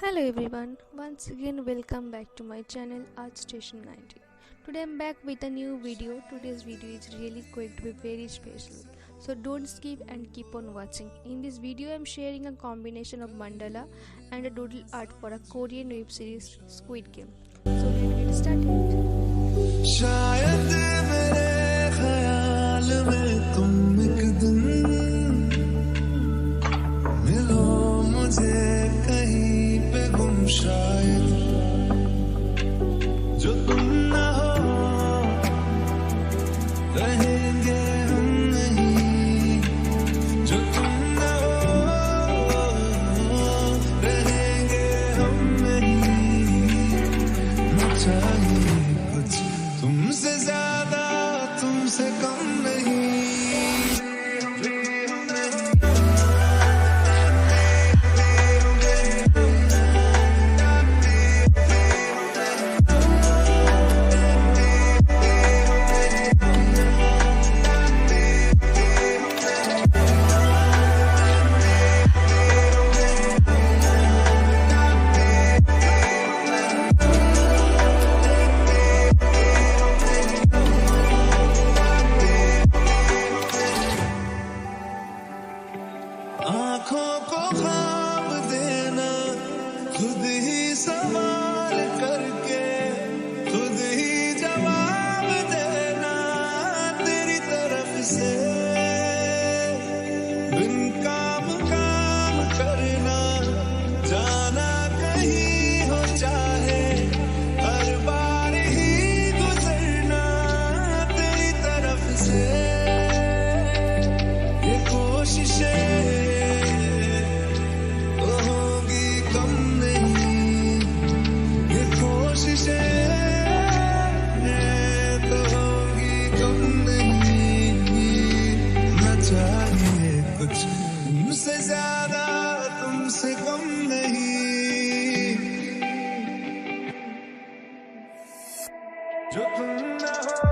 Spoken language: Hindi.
Hello everyone, once again welcome back to my channel Art Station 90. Today I'm back with a new video. Today's video is really going to be very special. So don't skip and keep on watching. In this video I'm sharing a combination of mandala and a doodle art for a Korean web series Squid Game. So let's get started. शायद मेरे ख्याल में तुम एक दिन मिलो मुझे कहीं पे गुम शायद जो तुम ना हो रहेंगे हम नहीं जो तुम ना हो रहेंगे हम नहीं न चाहिए कुछ तुमसे ज्यादा तुमसे कम नहीं आँखों को ख्वाब देना खुद ही सवाल करके खुद ही जवाब देना तेरी तरफ से बिन काम करना जाना कहीं हो चाहे हर बार ही गुजरना तेरी तरफ से ये कोशिशें कुछ तुमसे ज्यादा तुमसे कम नहीं जो तुम ना हो